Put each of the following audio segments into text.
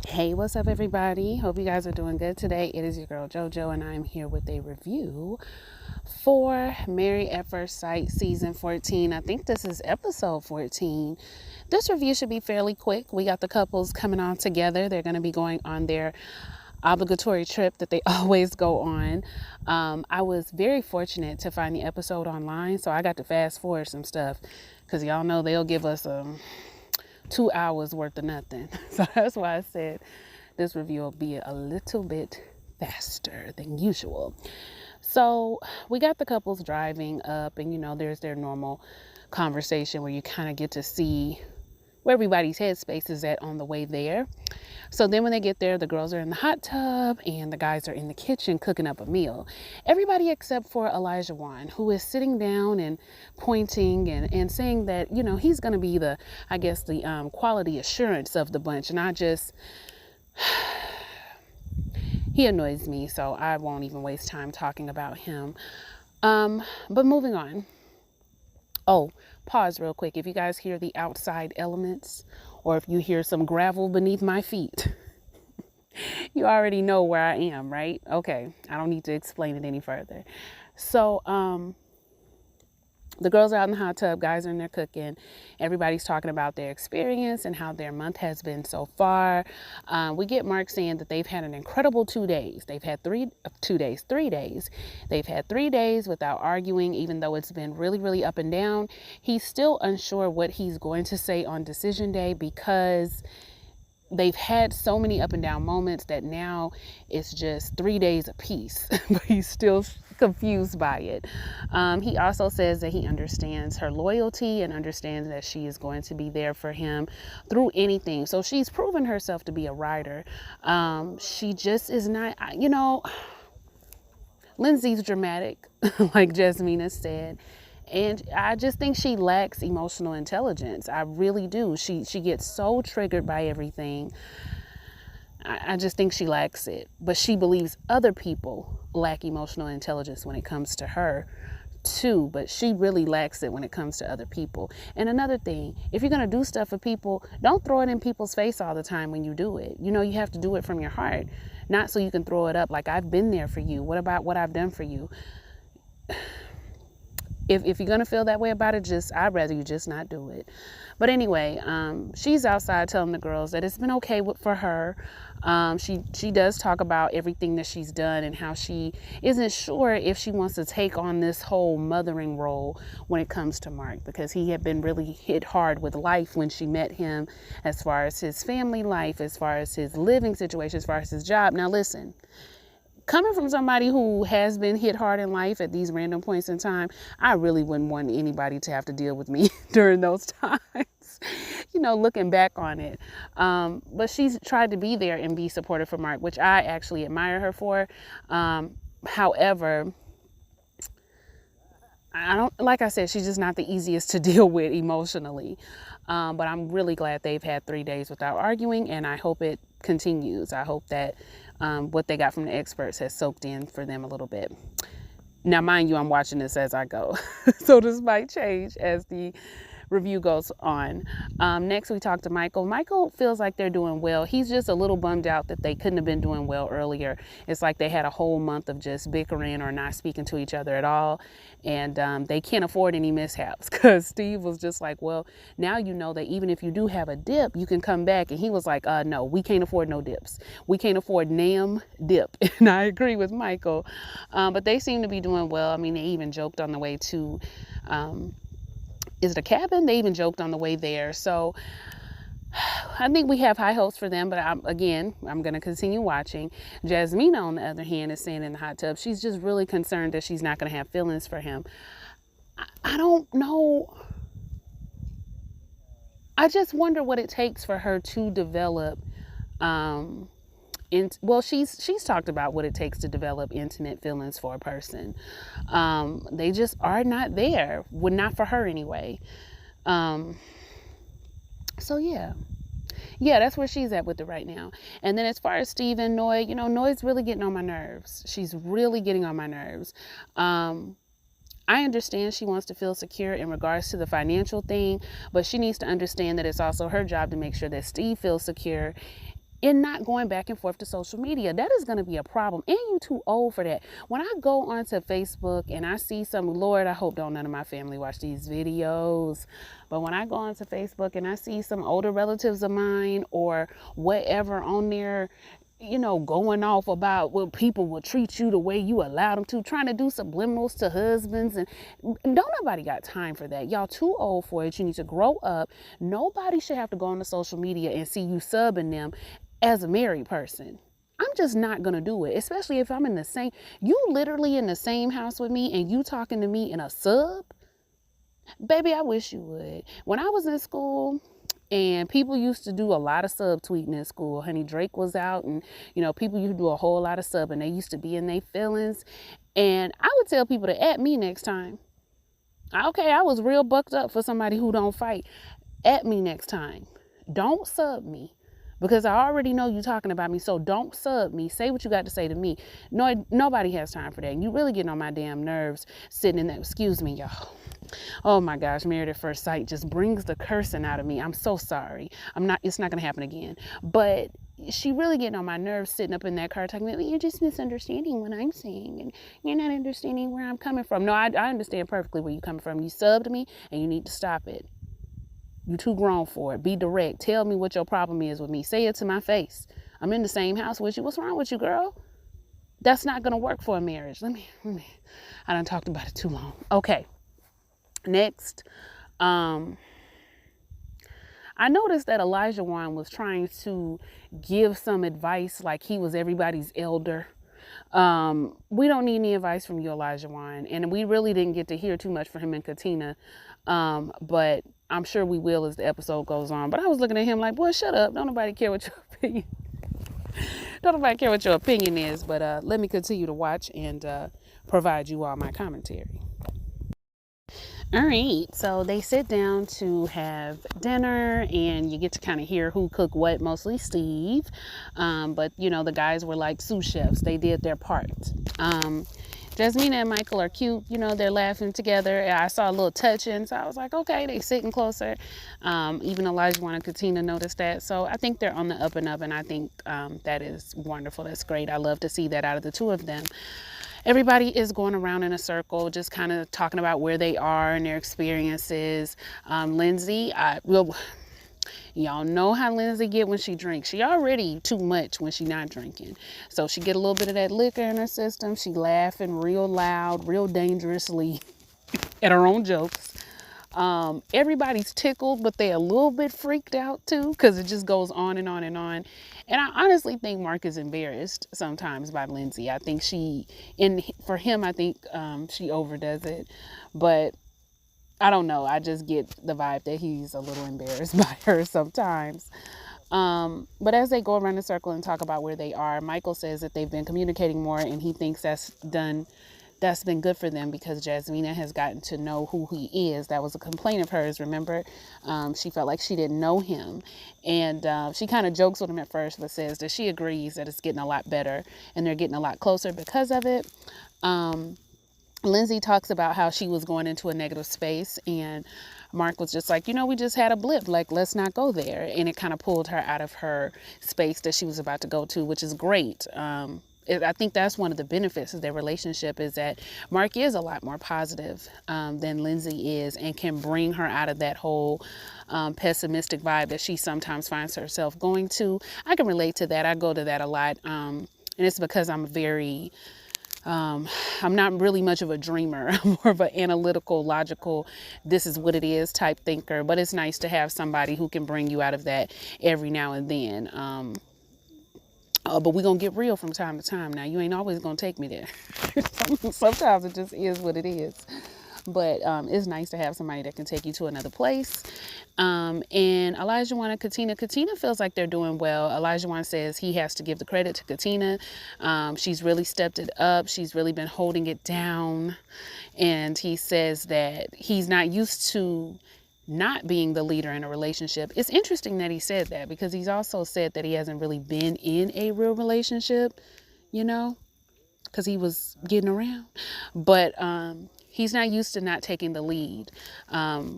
Hey, what's up, everybody? Hope you guys are doing good today. It is your girl JoJo, and I'm here with a review for Married at First Sight season 14. I think this is episode 14. This review should be fairly quick. We got the couples coming on together. They're going to be going on their obligatory trip that they always go on. I was very fortunate to find the episode online, so I got to fast forward some stuff because y'all know they'll give us 2 hours worth of nothing. So that's why I said this review will be a little bit faster than usual. So we got the couples driving up, and there's their normal conversation where you kind of get to see where everybody's headspace is at on the way there. So then when they get there, the girls are in the hot tub and the guys are in the kitchen cooking up a meal. Everybody except for Elijah Wan, who is sitting down and pointing and saying that, he's going to be the quality assurance of the bunch. And he annoys me, so I won't even waste time talking about him. But moving on. Oh, pause real quick. If you guys hear the outside elements or if you hear some gravel beneath my feet, you already know where I am, right? Okay, I don't need to explain it any further. So, the girls are out in the hot tub, guys are in there cooking. Everybody's talking about their experience and how their month has been so far. We get Mark saying that they've had an incredible 2 days. They've had 3 days. They've had 3 days without arguing, even though it's been really, really up and down. He's still unsure what he's going to say on decision day because they've had so many up and down moments that now it's just 3 days apiece, but he's still confused by it. He also says that he understands her loyalty and understands that she is going to be there for him through anything. So she's proven herself to be a rider. She just is not, Lindsay's dramatic, like Jasmina said. And I just think she lacks emotional intelligence. I really do. She gets so triggered by everything. I just think she lacks it. But she believes other people lack emotional intelligence when it comes to her too. But she really lacks it when it comes to other people. And another thing, if you're going to do stuff for people, don't throw it in people's face all the time when you do it. You have to do it from your heart, not so you can throw it up like I've been there for you. What about what I've done for you? If you're going to feel that way about it, I'd rather you just not do it. But anyway, she's outside telling the girls that it's been okay for her. She does talk about everything that she's done and how she isn't sure if she wants to take on this whole mothering role when it comes to Mark, because he had been really hit hard with life when she met him, as far as his family life, as far as his living situation, as far as his job. Now listen, coming from somebody who has been hit hard in life at these random points in time, I really wouldn't want anybody to have to deal with me during those times, looking back on it. But she's tried to be there and be supportive for Mark, which I actually admire her for. However, like I said, she's just not the easiest to deal with emotionally. But I'm really glad they've had 3 days without arguing, and I hope it continues. I hope that what they got from the experts has soaked in for them a little bit. Now, mind you, I'm watching this as I go, so this might change as the review goes on. Next, we talk to Michael. Michael feels like they're doing well. He's just a little bummed out that they couldn't have been doing well earlier. It's like they had a whole month of just bickering or not speaking to each other at all. And they can't afford any mishaps, because Steve was just like, well, now you know that even if you do have a dip, you can come back. And he was like, no, we can't afford no dips. We can't afford NAM dip. And I agree with Michael. But they seem to be doing well. I mean, they even joked on the way to is it a cabin? They even joked on the way there. So I think we have high hopes for them, but I'm going to continue watching. Jasmina, on the other hand, is saying in the hot tub, she's just really concerned that she's not going to have feelings for him. I don't know. I just wonder what it takes for her to develop she's talked about what it takes to develop intimate feelings for a person. They just are not there. Well, not for her anyway. So yeah, that's where she's at with it right now. And then as far as Steve and Noy, Noy's really getting on my nerves. She's really getting on my nerves. I understand she wants to feel secure in regards to the financial thing, but she needs to understand that it's also her job to make sure that Steve feels secure in not going back and forth to social media. That is going to be a problem. And you too old for that. When I go onto Facebook and I see some, Lord, I hope don't none of my family watch these videos. But when I go onto Facebook and I see some older relatives of mine or whatever on there, going off about well, people will treat you the way you allow them to, trying to do subliminals to husbands. And don't nobody got time for that. Y'all too old for it. You need to grow up. Nobody should have to go on the social media and see you subbing them as a married person. I'm just not going to do it, especially if I'm you literally in the same house with me and you talking to me in a sub. Baby, I wish you would. When I was in school, and people used to do a lot of subtweeting in school. Honey Drake was out and, people used to do a whole lot of sub and they used to be in their feelings. And I would tell people to at me next time. Okay, I was real bucked up for somebody who don't fight. At me next time. Don't sub me. Because I already know you talking about me, so don't sub me. Say what you got to say to me. No, nobody has time for that. And you really getting on my damn nerves sitting in that. Excuse me, y'all. Oh my gosh, Married at First Sight just brings the cursing out of me. I'm so sorry. It's not going to happen again. But she really getting on my nerves sitting up in that car talking about, you're just misunderstanding what I'm saying. And you're not understanding where I'm coming from. No, I understand perfectly where you're coming from. You subbed me and you need to stop it. You too grown for it. Be direct. Tell me what your problem is with me. Say it to my face. I'm in the same house with you. What's wrong with you, girl? That's not going to work for a marriage. Let me. I done talked about it too long. Okay. Next. I noticed that Elijah Wan was trying to give some advice like he was everybody's elder. We don't need any advice from you, Elijah Wan. And we really didn't get to hear too much from him and Katina. But I'm sure we will as the episode goes on. But I was looking at him like, boy, shut up. Don't nobody care what your opinion. Don't nobody care what your opinion is. But let me continue to watch and provide you all my commentary. All right, so they sit down to have dinner and you get to kind of hear who cooked what, mostly Steve. But, the guys were like sous chefs. They did their part. Jasmina and Michael are cute. They're laughing together. I saw a little touching, so I was like, okay, they sitting closer. Even Elijah and Katina noticed that. So I think they're on the up and up, and I think that is wonderful. That's great. I love to see that out of the two of them. Everybody is going around in a circle, just kind of talking about where they are and their experiences. Lindsay, y'all know how Lindsay get when she drinks. She already too much when she not drinking. So she get a little bit of that liquor in her system. She laughing real loud, real dangerously at her own jokes. Everybody's tickled, but they a little bit freaked out too, because it just goes on and on and on. And I honestly think Mark is embarrassed sometimes by Lindsay. I think for him, I think she overdoes it, but I don't know. I just get the vibe that he's a little embarrassed by her sometimes. But as they go around the circle and talk about where they are, Michael says that they've been communicating more, and he thinks that's been good for them because Jasmina has gotten to know who he is. That was a complaint of hers, remember? She felt like she didn't know him. And she kind of jokes with him at first, but says that she agrees that it's getting a lot better and they're getting a lot closer because of it. Lindsay talks about how she was going into a negative space, and Mark was just like, we just had a blip, like, let's not go there. And it kind of pulled her out of her space that she was about to go to, which is great. I think that's one of the benefits of their relationship is that Mark is a lot more positive than Lindsay is and can bring her out of that whole pessimistic vibe that she sometimes finds herself going to. I can relate to that. I go to that a lot. And it's because I'm I'm not really much of a dreamer. I'm more of an analytical, logical, this is what it is type thinker. But it's nice to have somebody who can bring you out of that every now and then. But we're going to get real from time to time. Now, you ain't always going to take me there. Sometimes it just is what it is. But it's nice to have somebody that can take you to another place. And Elijah Wan and Katina feels like they're doing well. Elijah Wan says he has to give the credit to Katina. She's really stepped it up. She's really been holding it down. And he says that he's not used to not being the leader in a relationship. It's interesting that he said that because he's also said that he hasn't really been in a real relationship, because he was getting around. But He's not used to not taking the lead.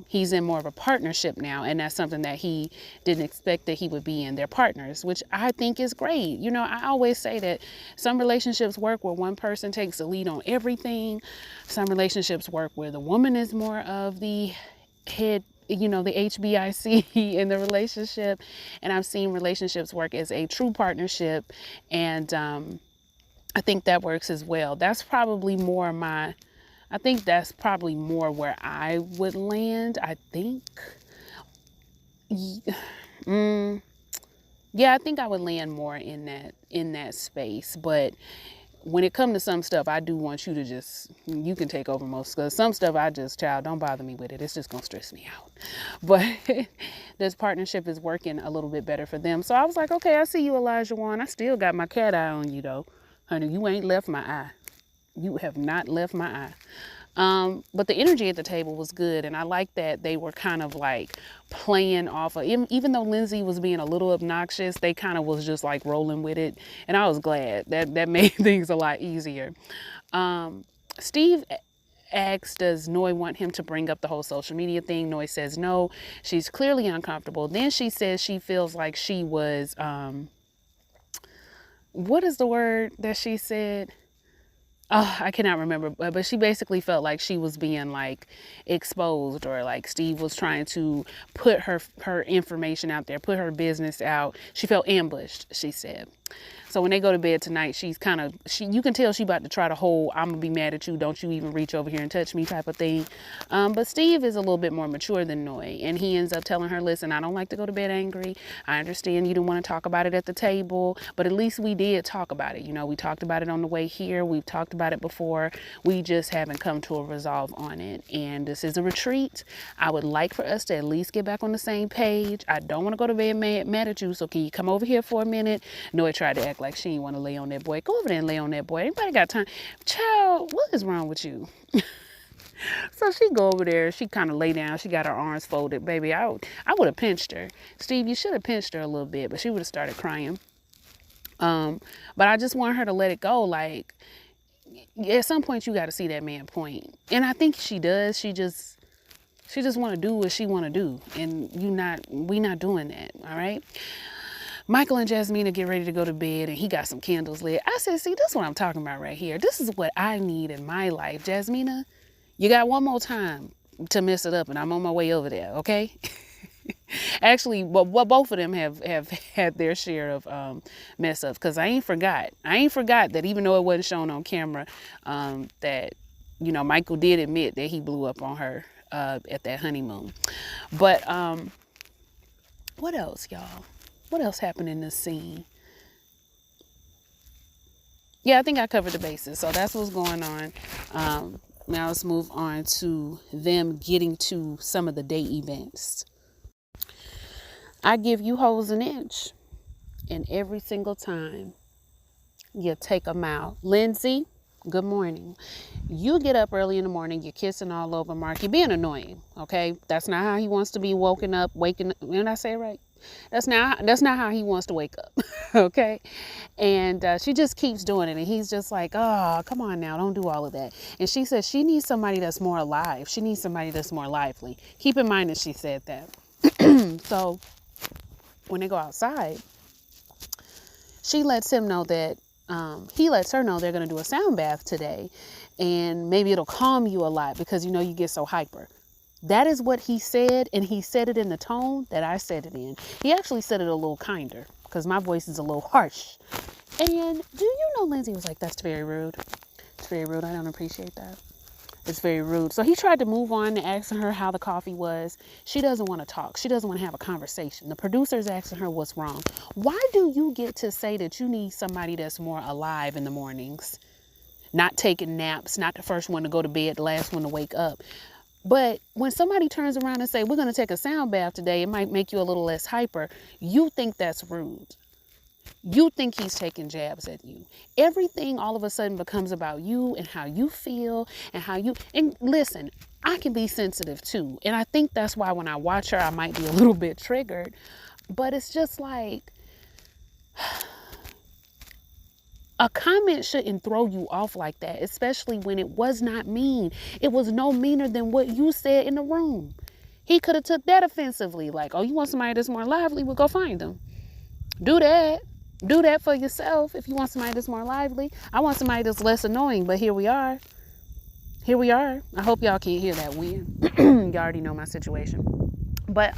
He's in more of a partnership now, and that's something that he didn't expect that he would be in. They're partners, which I think is great. You know, I always say that some relationships work where one person takes the lead on everything. Some relationships work where the woman is more of the head, you know, the HBIC in the relationship. And I've seen relationships work as a true partnership, and I think that works as well. That's probably more I think that's probably more where I would land, I think. Yeah, I think I would land more in that space. But when it comes to some stuff, I do want you to you can take over most, because some stuff child, don't bother me with it. It's just going to stress me out. But this partnership is working a little bit better for them. So I was like, okay, I see you, Elijah Wan. I still got my cat eye on you, though. Honey, you ain't left my eye. You have not left my eye. But the energy at the table was good, and I like that they were kind of like playing off of, even though Lindsay was being a little obnoxious, they kind of was just like rolling with it, and I was glad. That made things a lot easier. Steve asks, does Noi want him to bring up the whole social media thing? Noi says no. She's clearly uncomfortable. Then she says she feels like she was, what is the word that she said? Oh, I cannot remember, but she basically felt like she was being like exposed, or like Steve was trying to put her information out there, put her business out. She felt ambushed, she said. So when they go to bed tonight, she's kind of, you can tell she about to try the whole, I'm going to be mad at you, don't you even reach over here and touch me type of thing. But Steve is a little bit more mature than Noi, and he ends up telling her, listen, I don't like to go to bed angry. I understand you didn't want to talk about it at the table, but at least we did talk about it. You know, we talked about it on the way here. We've talked about it before. We just haven't come to a resolve on it. And this is a retreat. I would like for us to at least get back on the same page. I don't want to go to bed mad at you, so can you come over here for a minute? Noi tried to act like she didn't want to lay on that boy. Go over there and lay on that boy. Anybody got time? Child, what is wrong with you? So she go over there. She kind of lay down. She got her arms folded. Baby, I would have pinched her. Steve, you should have pinched her a little bit, but she would have started crying. But I just want her to let it go. Like, at some point, you got to see that man point. And I think she does. She just want to do what she want to do. And we not doing that, all right? Michael and Jasmina get ready to go to bed, and he got some candles lit. I said, see, that's what I'm talking about right here. This is what I need in my life. Jasmina, you got one more time to mess it up, and I'm on my way over there, okay? Actually, both of them have had their share of mess ups, because I ain't forgot that even though it wasn't shown on camera, that, you know, Michael did admit that he blew up on her at that honeymoon. But what else, y'all? What else happened in this scene? Yeah, I think I covered the bases. So that's what's going on. Now let's move on to them getting to some of the day events. I give you hoes an inch, and every single time you take a mile. Lindsay, good morning. You get up early in the morning, you're kissing all over Mark. You're being annoying, okay? That's not how he wants to be waking up. Did I say it right? That's not how he wants to wake up, okay? And she just keeps doing it, and he's just like, oh, come on now, don't do all of that. And she says she needs somebody that's more alive. She needs somebody that's more lively. Keep in mind that she said that. So when they go outside, she lets him know that he lets her know they're going to do a sound bath today, and maybe it'll calm you a lot because, you know, you get so hyper. That is what he said, and he said it in the tone that I said it in. He actually said it a little kinder because my voice is a little harsh. And do you know, Lindsay was like, that's very rude. It's very rude. I don't appreciate that. It's very rude. So he tried to move on to asking her how the coffee was. She doesn't want to talk. She doesn't want to have a conversation. The producer's asking her what's wrong. Why do you get to say that you need somebody that's more alive in the mornings? Not taking naps, not the first one to go to bed, the last one to wake up. But when somebody turns around and say, we're going to take a sound bath today, it might make you a little less hyper. You think that's rude. You think he's taking jabs at you. Everything all of a sudden becomes about you and how you feel and listen, I can be sensitive too. And I think that's why when I watch her, I might be a little bit triggered. But it's just like, A comment shouldn't throw you off like that, especially when it was not mean. It was no meaner than what you said in the room. He could have took that offensively. Like, oh, you want somebody that's more lively? Well, go find them. Do that. Do that for yourself if you want somebody that's more lively. I want somebody that's less annoying, but here we are. Here we are. I hope y'all can't hear that wind. You already know my situation. But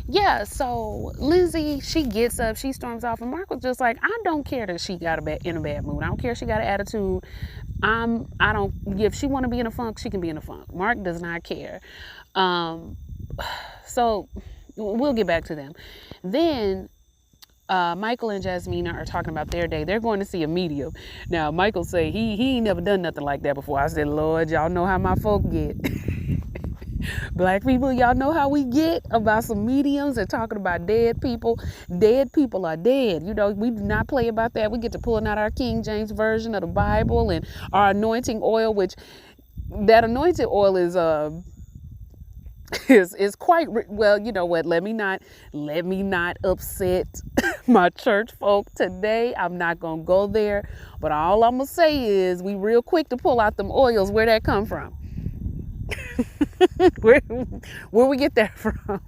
yeah, so Lindsay, she gets up, she storms off, and Mark was just like, I don't care that she got in a bad mood. I don't care if she got an attitude. If she want to be in a funk, she can be in a funk. Mark does not care. So we'll get back to them. Then Michael and Jasmina are talking about their day. They're going to see a medium. Now, Michael say he ain't never done nothing like that before. I said, Lord, y'all know how my folk get. Black people, y'all know how we get about some mediums and talking about dead people. Dead people are dead. You know, we do not play about that. We get to pulling out our King James version of the Bible and our anointing oil, which that anointing oil is quite well. You know what? Let me not upset my church folk today. I'm not gonna go there. But all I'm gonna say is we real quick to pull out them oils. Where that come from? where we get that from?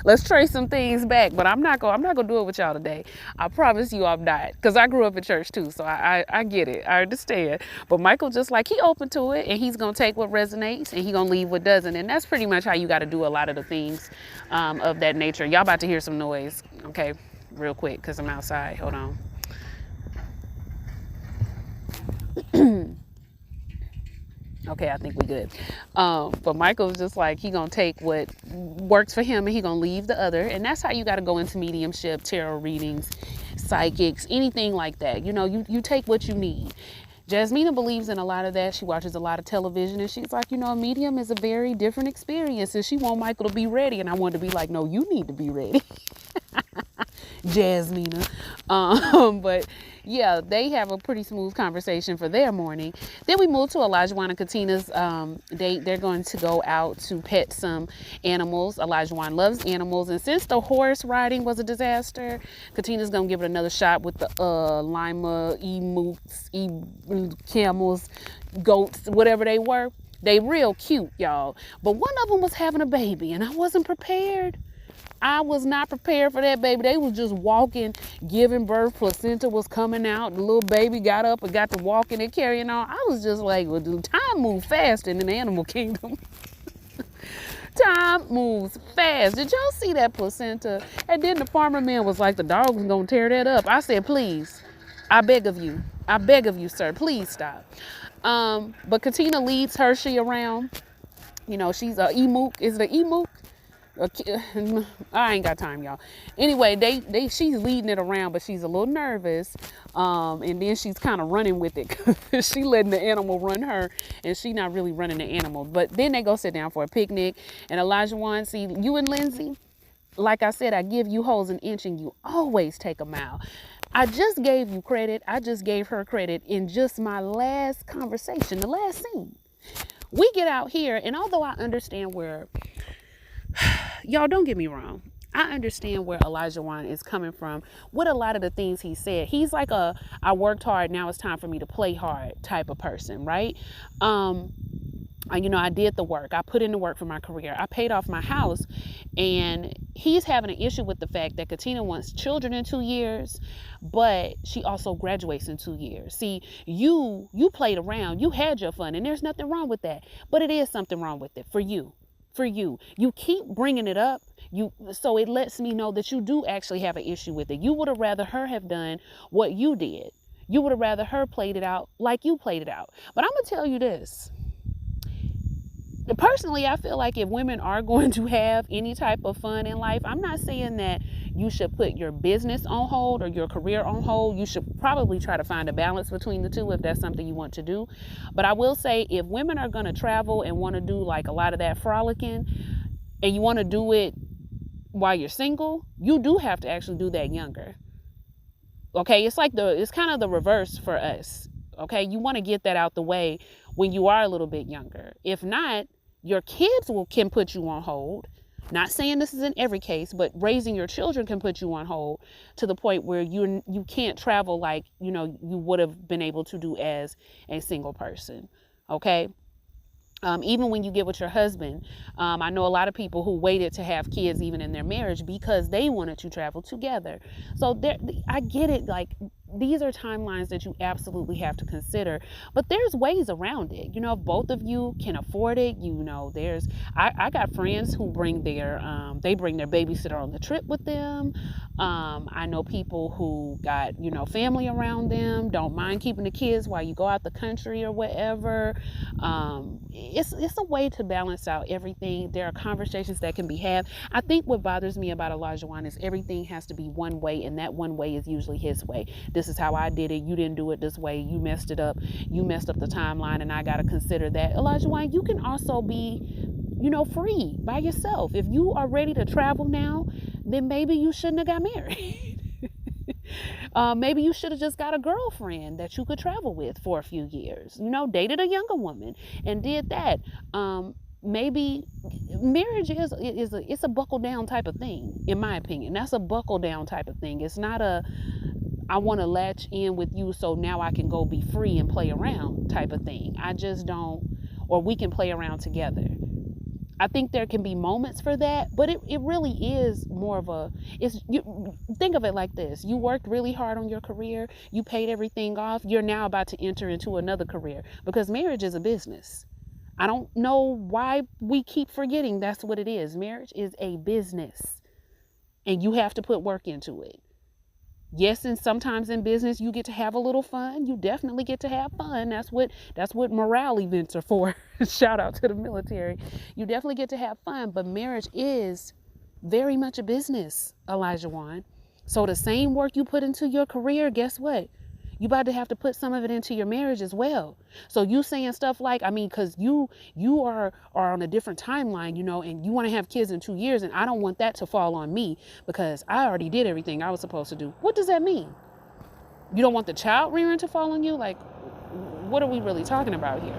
Let's trace some things back, but I'm not gonna do it with y'all today. I promise you I'm not, because I grew up in church too, so I get it, I understand. But Michael just like, he open to it, and he's gonna take what resonates and he gonna leave what doesn't, and that's pretty much how you got to do a lot of the things of that nature. Y'all about to hear some noise, okay, real quick, because I'm outside. Hold on. Okay, I think we good. But Michael's just like, he gonna take what works for him and he gonna leave the other. And that's how you gotta go into mediumship, tarot readings, psychics, anything like that. You know, you take what you need. Jasmina believes in a lot of that. She watches a lot of television, and she's like, you know, a medium is a very different experience, and she want Michael to be ready. And I wanted to be like, no, you need to be ready. Jasmina. But yeah, they have a pretty smooth conversation for their morning. Then we move to Elijahwan and Katina's date. They're going to go out to pet some animals. Elijahwan loves animals, and since the horse riding was a disaster, Katina's gonna give it another shot with the lima, emus, camels, goats, whatever they were. They real cute, y'all. But one of them was having a baby, and I wasn't prepared. I was not prepared for that baby. They was just walking, giving birth. Placenta was coming out. The little baby got up and got to walking and carrying on. I was just like, well, the time moves fast in the animal kingdom. Time moves fast. Did y'all see that placenta? And then the farmer man was like, the dog was going to tear that up. I said, please, I beg of you, sir, please stop. But Katina leads Hershey around. You know, she's a emuk. Is it an emuk? I ain't got time, y'all. Anyway, she's leading it around, but she's a little nervous. And then she's kind of running with it. She letting the animal run her, and she not really running the animal. But then they go sit down for a picnic. And Elijahwan, see, you and Lindsay, like I said, I give you hoes an inch and you always take a mile. I just gave you credit. I just gave her credit in just my last conversation, the last scene. We get out here, and although I understand where... Y'all, don't get me wrong. I understand where Elijahwan is coming from with a lot of the things he said. He's like I worked hard, now it's time for me to play hard type of person, right? I did the work. I put in the work for my career. I paid off my house, and he's having an issue with the fact that Katina wants children in 2 years, but she also graduates in 2 years. See, you played around, you had your fun, and there's nothing wrong with that, but it is something wrong with it for you. You keep bringing it up, so it lets me know that you do actually have an issue with it. You would have rather her have done what you did. You would have rather her played it out like you played it out. But I'm gonna tell you this. Personally, I feel like if women are going to have any type of fun in life, I'm not saying that you should put your business on hold or your career on hold. You should probably try to find a balance between the two if that's something you want to do. But I will say, if women are going to travel and want to do like a lot of that frolicking, and you want to do it while you're single, you do have to actually do that younger. Okay, it's kind of the reverse for us. Okay, you want to get that out the way when you are a little bit younger. If not, your kids can put you on hold. Not saying this is in every case, but raising your children can put you on hold to the point where you can't travel like, you would have been able to do as a single person. Okay. Even when you get with your husband, I know a lot of people who waited to have kids even in their marriage because they wanted to travel together. So I get it. Like, these are timelines that you absolutely have to consider, but there's ways around it. If both of you can afford it, I got friends who bring they bring their babysitter on the trip with them. I know people who got, family around them, don't mind keeping the kids while you go out the country or whatever. It's a way to balance out everything. There are conversations that can be had. I think what bothers me about Olajuwon is everything has to be one way, and that one way is usually his way. This is how I did it. You didn't do it this way. You messed it up. You messed up the timeline, and I got to consider that. Olajuwon, you can also be, free by yourself. If you are ready to travel now, then maybe you shouldn't have got married. Maybe you should have just got a girlfriend that you could travel with for a few years, dated a younger woman and did that. Maybe marriage it's a buckle down type of thing, in my opinion. That's a buckle down type of thing. It's not a I want to latch in with you so now I can go be free and play around type of thing. I just don't, or we can play around together. I think there can be moments for that, but it really is more of you think of it like this. You worked really hard on your career. You paid everything off. You're now about to enter into another career because marriage is a business. I don't know why we keep forgetting that's what it is. Marriage is a business and you have to put work into it. Yes, and sometimes in business you get to have a little fun. You definitely get to have fun. That's what morale events are for. Shout out to the military. You definitely get to have fun, but marriage is very much a business, Olajuwon. So the same work you put into your career, guess what? You about to have to put some of it into your marriage as well. So you saying stuff like, because you are on a different timeline, and you want to have kids in 2 years, and I don't want that to fall on me because I already did everything I was supposed to do. What does that mean? You don't want the child rearing to fall on you? Like, what are we really talking about here?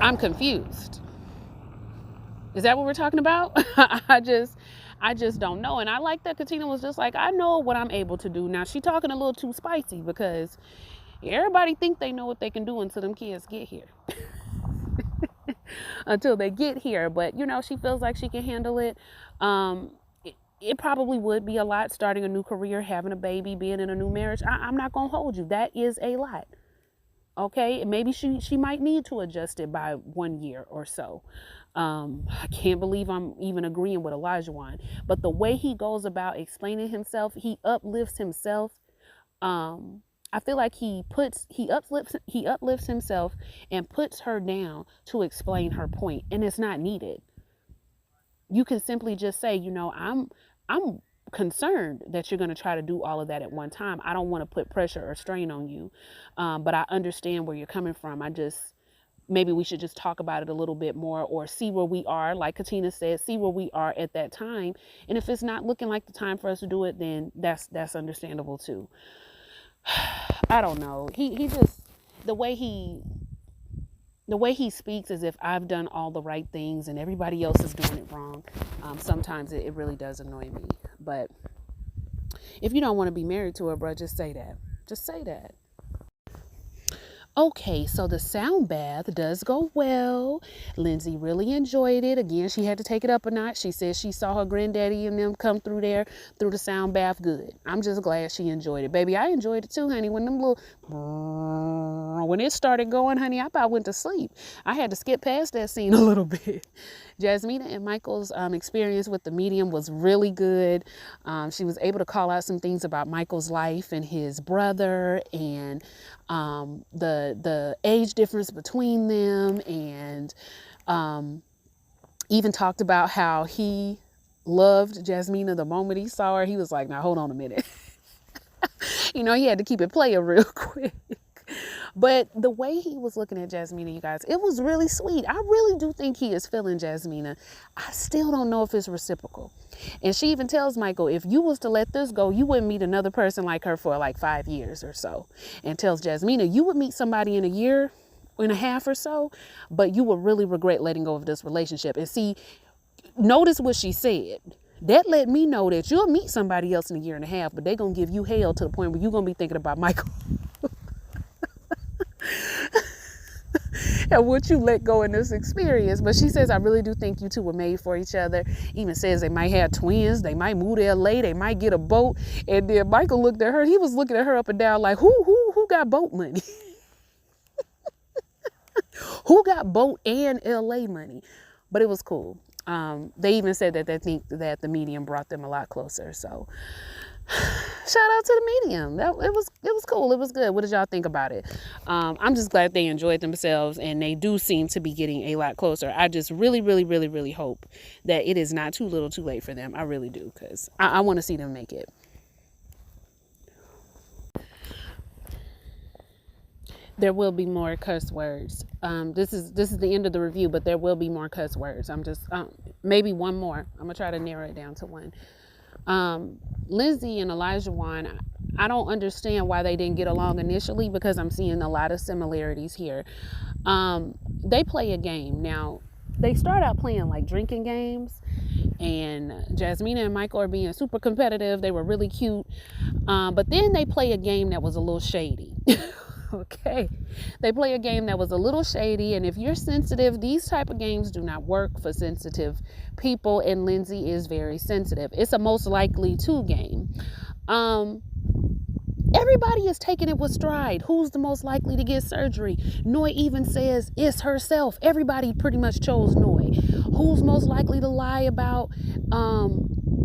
I'm confused. Is that what we're talking about? I just don't know. And I like that Katina was just like, I know what I'm able to do. Now, she talking a little too spicy because everybody think they know what they can do until them kids get here. Until they get here. But, she feels like she can handle it. It probably would be a lot starting a new career, having a baby, being in a new marriage. I'm not going to hold you. That is a lot. Okay, maybe she might need to adjust it by 1 year or so. I can't believe I'm even agreeing with Olajuwon, but the way he goes about explaining himself, he uplifts himself. I feel like he uplifts himself and puts her down to explain her point, and it's not needed. You can simply just say, I'm concerned that you're going to try to do all of that at one time. I don't want to put pressure or strain on you, but I understand where you're coming from. Maybe we should just talk about it a little bit more, or see where we are, like Katina said, see where we are at that time. And if it's not looking like the time for us to do it, then that's understandable too. I don't know. He just, the way he speaks as if I've done all the right things and everybody else is doing it wrong. Sometimes it really does annoy me. But if you don't want to be married to her, bro, just say that. Just say that. Okay, so the sound bath does go well. Lindsay really enjoyed it. Again, she had to take it up a notch. She said she saw her granddaddy and them come through the sound bath good. I'm just glad she enjoyed it. Baby, I enjoyed it too, honey. When it started going, honey, I about went to sleep. I had to skip past that scene a little bit. Jasmina and Michael's experience with the medium was really good. She was able to call out some things about Michael's life and his brother and the age difference between them, and even talked about how he loved Jasmina the moment he saw her. He was like, now hold on a minute. He had to keep it playing real quick. But the way he was looking at Jasmina, you guys, it was really sweet. I really do think he is feeling Jasmina. I still don't know if it's reciprocal. And she even tells Michael, if you was to let this go, you wouldn't meet another person like her for like 5 years or so. And tells Jasmina, you would meet somebody in a year and a half or so, but you would really regret letting go of this relationship. And see, Notice what she said. That let me know that you'll meet somebody else in a year and a half, but they're going to give you hell to the point where you're going to be thinking about Michael. And what you let go in this experience. But she says, I really do think you two were made for each other. Even says they might have twins. They might move to LA. They might get a boat. And then Michael looked at her. He was looking at her up and down like, who got boat money? Who got boat and LA money? But it was cool. They even said that they think that the medium brought them a lot closer. So shout out to the medium. It was cool. It was good. What did y'all think about it? I'm just glad they enjoyed themselves, and they do seem to be getting a lot closer. I just really, really, really, really hope that it is not too little too late for them. I really do, because I want to see them make it. There will be more cuss words. This is the end of the review, but there will be more cuss words. I'm just maybe one more. I'm gonna try to narrow it down to one. Lindsay and Elijah Wan, I don't understand why they didn't get along initially, because I'm seeing a lot of similarities here. They play a game. Now, they start out playing like drinking games, and Jasmina and Michael are being super competitive. They were really cute. But then they play a game that was a little shady. Okay, they play a game that was a little shady, and if you're sensitive, these type of games do not work for sensitive people, and Lindsay is very sensitive. It's a most likely to game. Everybody is taking it with stride. Who's the most likely to get surgery? Noi even says it's herself. Everybody pretty much chose Noi. Who's most likely to lie about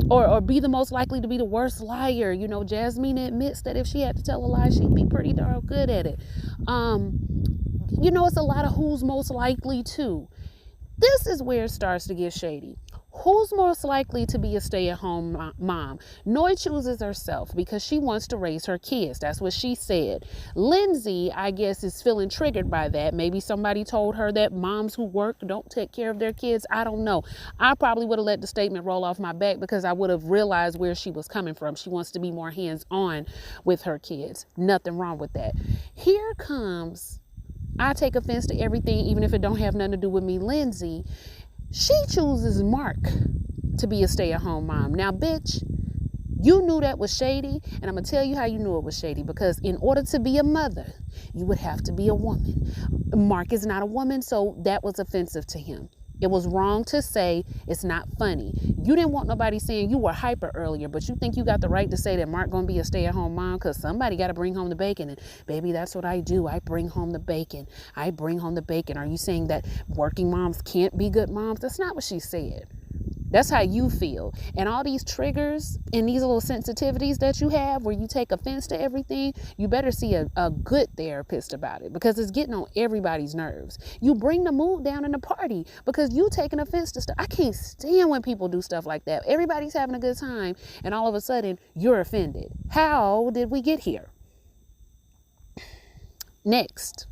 or be the most likely to be the worst liar? You know, Jasmine admits that if she had to tell a lie, she'd be pretty darn good at it. You know, it's a lot of who's most likely to. This is where it starts to get shady. Who's most likely to be a stay-at-home mom? Noi chooses herself because she wants to raise her kids. That's what she said. Lindsay, I guess, is feeling triggered by that. Maybe somebody told her that moms who work don't take care of their kids. I don't know. I probably would have let the statement roll off my back because I would have realized where she was coming from. She wants to be more hands-on with her kids. Nothing wrong with that. Here comes, I take offense to everything, even if it don't have nothing to do with me, Lindsay. She chooses Mark to be a stay-at-home mom. Now, bitch, you knew that was shady, and I'm going to tell you how you knew it was shady, because in order to be a mother, you would have to be a woman. Mark is not a woman, so that was offensive to him. It was wrong to say it's not funny. You didn't want nobody saying you were hyper earlier, but you think you got the right to say that Mark gonna be a stay-at-home mom because somebody got to bring home the bacon. And baby, that's what I do. I bring home the bacon. I bring home the bacon. Are you saying that working moms can't be good moms? That's not what she said. That's how you feel. And all these triggers and these little sensitivities that you have where you take offense to everything, you better see a good therapist about it, because it's getting on everybody's nerves. You bring the mood down in the party because you taking offense to stuff. I can't stand when people do stuff like that. Everybody's having a good time and all of a sudden you're offended. How did we get here? Next.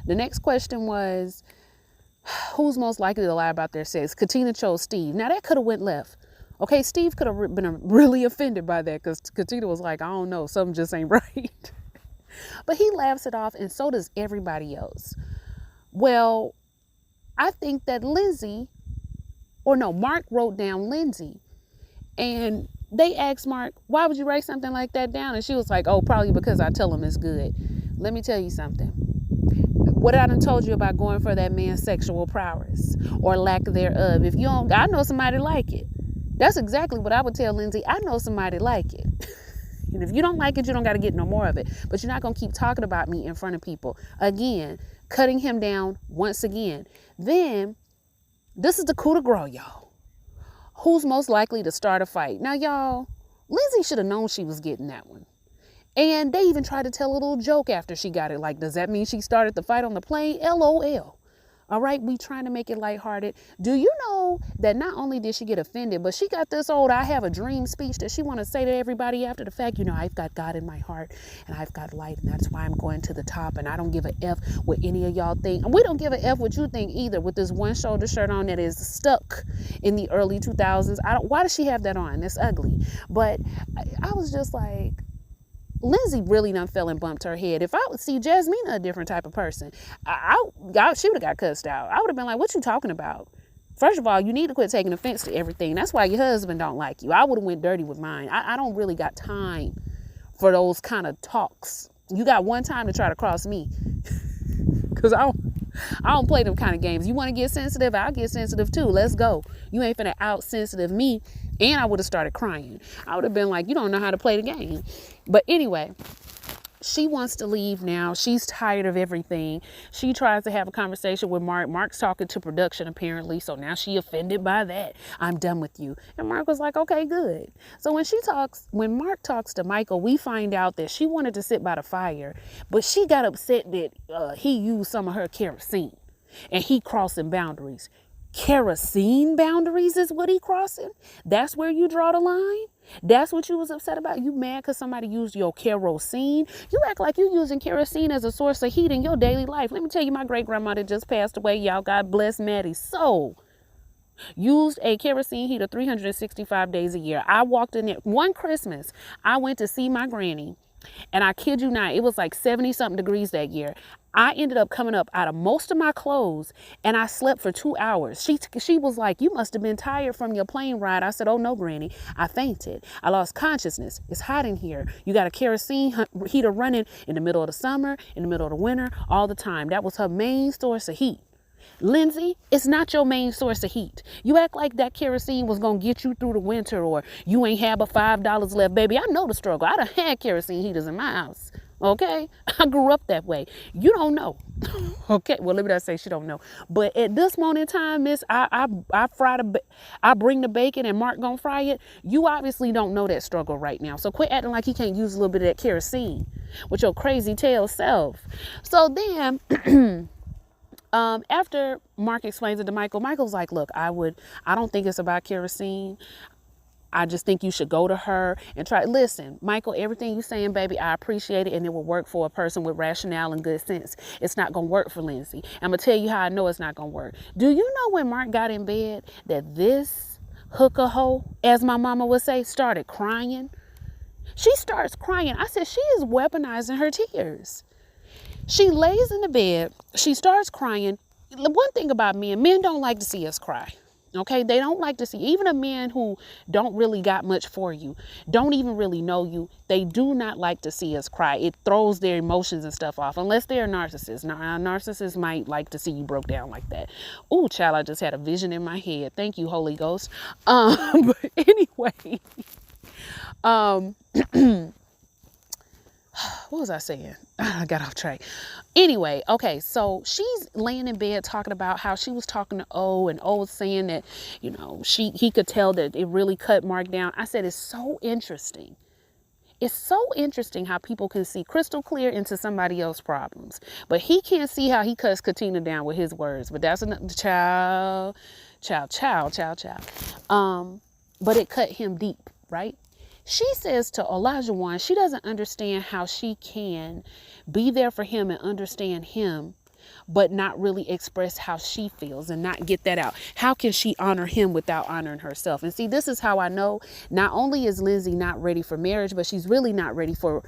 The next question was, who's most likely to lie about their sex? Katina chose Steve. Now that could have went left. Okay, Steve could have been really offended by that because Katina was like, I don't know, something just ain't right. But he laughs it off, and so does everybody else. Well, I think that Mark wrote down Lindsay. And they asked Mark, why would you write something like that down? And she was like, oh, probably because I tell him it's good. Let me tell you something. What I done told you about going for that man's sexual prowess or lack thereof. If you don't, I know somebody like it. That's exactly what I would tell Lindsay. I know somebody like it. And if you don't like it, you don't got to get no more of it. But you're not going to keep talking about me in front of people. Again, cutting him down once again. Then, this is the coup de grace, y'all. Who's most likely to start a fight? Now, y'all, Lindsay should have known she was getting that one. And they even tried to tell a little joke after she got it. Like, does that mean she started the fight on the plane? LOL. All right, we trying to make it lighthearted. Do you know that not only did she get offended, but she got this old I have a dream speech that she want to say to everybody after the fact. You know, I've got God in my heart and I've got light, and that's why I'm going to the top, and I don't give a F what any of y'all think. And we don't give a F what you think either, with this one shoulder shirt on that is stuck in the early 2000s. Why does she have that on? It's ugly. But I was just like, Lindsay really done fell and bumped her head. If I would see Jasmina a different type of person, she would have got cussed out. I would have been like, what you talking about? First of all, you need to quit taking offense to everything. That's why your husband don't like you. I would have went dirty with mine. I don't really got time for those kind of talks. You got one time to try to cross me. Because I don't play them kind of games. You want to get sensitive? I'll get sensitive too. Let's go. You ain't finna out sensitive me. And I would have started crying. I would have been like, you don't know how to play the game. But anyway, she wants to leave now. She's tired of everything. She tries to have a conversation with Mark. Mark's talking to production apparently. So now she offended by that. I'm done with you. And Mark was like, okay, good. So when Mark talks to Michael, we find out that she wanted to sit by the fire, but she got upset that he used some of her kerosene and he crossing boundaries. Kerosene boundaries is what he crossing. That's where you draw the line. That's what you was upset about. You mad because somebody used your kerosene? You act like you using kerosene as a source of heat in your daily life. Let me tell you, my great grandmother just passed away. Y'all, God bless Maddie's soul. Used a kerosene heater 365 days a year. I walked in there one Christmas. I went to see my granny. And I kid you not, it was like 70 something degrees that year. I ended up coming up out of most of my clothes and I slept for 2 hours. She was like, you must have been tired from your plane ride. I said, oh no, Granny, I fainted. I lost consciousness. It's hot in here. You got a kerosene heater running in the middle of the summer, in the middle of the winter, all the time. That was her main source of heat. Lindsay, it's not your main source of heat. You act like that kerosene was going to get you through the winter or you ain't have but $5 left. Baby, I know the struggle. I done had kerosene heaters in my house. Okay? I grew up that way. You don't know. Okay? Well, let me not say she don't know. But at this moment in time, miss, I bring the bacon and Mark gonna fry it. You obviously don't know that struggle right now. So quit acting like you can't use a little bit of that kerosene with your crazy tail self. So then... after Mark explains it to Michael, Michael's like, look, I don't think it's about kerosene. I just think you should go to her and try. Listen, Michael, everything you saying, baby, I appreciate it. And it will work for a person with rationale and good sense. It's not going to work for Lindsay. I'm going to tell you how I know it's not going to work. Do you know when Mark got in bed that this hooker hoe, as my mama would say, started crying? She starts crying. I said, she is weaponizing her tears. She lays in the bed. She starts crying. The one thing about men don't like to see us cry. Okay, they don't like to see, even a man who don't really got much for you, don't even really know you, they do not like to see us cry. It throws their emotions and stuff off, unless they're a narcissist. Now, a narcissist might like to see you broke down like that. Oh, child, I just had a vision in my head. Thank you, Holy Ghost. But anyway, what was I saying? I got off track. Anyway, okay, so she's laying in bed talking about how she was talking to O, and O was saying that, you know, he could tell that it really cut Mark down. I said, it's so interesting. It's so interesting how people can see crystal clear into somebody else's problems, but he can't see how he cuts Katina down with his words. But that's another child. But it cut him deep, right? She says to Olajuwon, she doesn't understand how she can be there for him and understand him, but not really express how she feels and not get that out. How can she honor him without honoring herself? And see, this is how I know not only is Lindsay not ready for marriage, but she's really not ready for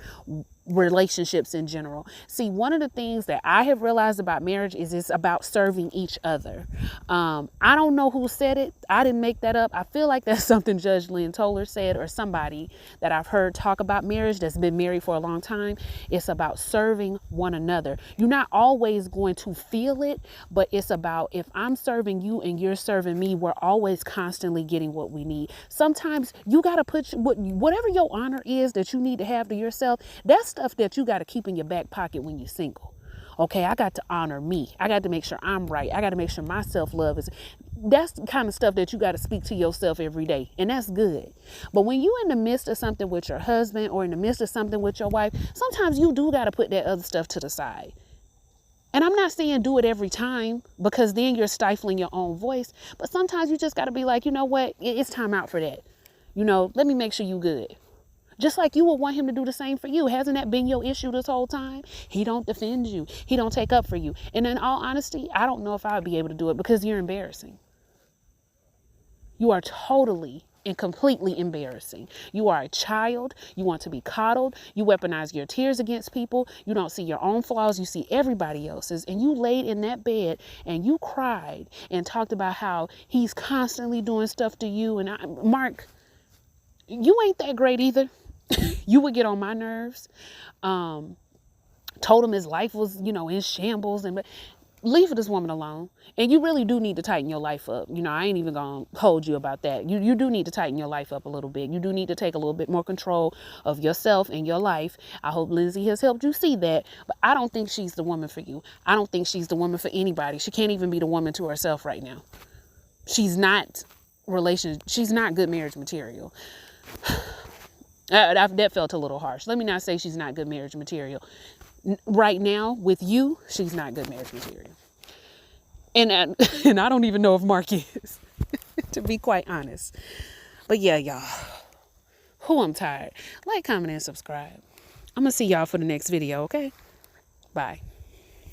relationships in general. See, one of the things that I have realized about marriage is it's about serving each other. I don't know who said it. I didn't make that up. I feel like that's something Judge Lynn Toller said, or somebody that I've heard talk about marriage that's been married for a long time. It's about serving one another. You're not always going to feel it, but it's about, if I'm serving you and you're serving me, we're always constantly getting what we need. Sometimes you got to put whatever your honor is that you need to have to yourself. That's stuff that you got to keep in your back pocket when you're single. Okay, I got to honor me. I got to make sure I'm right. I got to make sure my self-love is. That's the kind of stuff that you got to speak to yourself every day. And that's good. But when you in the midst of something with your husband or in the midst of something with your wife, sometimes you do got to put that other stuff to the side. And I'm not saying do it every time, because then you're stifling your own voice. But sometimes you just got to be like, you know what? It's time out for that. You know, let me make sure you good. Just like you would want him to do the same for you. Hasn't that been your issue this whole time? He don't defend you. He don't take up for you. And in all honesty, I don't know if I would be able to do it, because you're embarrassing. You are totally and completely embarrassing. You are a child. You want to be coddled. You weaponize your tears against people. You don't see your own flaws. You see everybody else's. And you laid in that bed and you cried and talked about how he's constantly doing stuff to you. And Mark, you ain't that great either. You would get on my nerves. Told him his life was, in shambles, and leave this woman alone. And you really do need to tighten your life up. I ain't even gonna hold you about that. You do need to tighten your life up a little bit. You do need to take a little bit more control of yourself and your life. I hope Lindsay has helped you see that, but I don't think she's the woman for you. I don't think she's the woman for anybody. She can't even be the woman to herself right now. She's not good marriage material. That felt a little harsh. Let me not say she's not good marriage material. Right now, with you, she's not good marriage material. And I don't even know if Mark is, to be quite honest. But yeah, y'all. I'm tired. Like, comment, and subscribe. I'm going to see y'all for the next video, okay? Bye.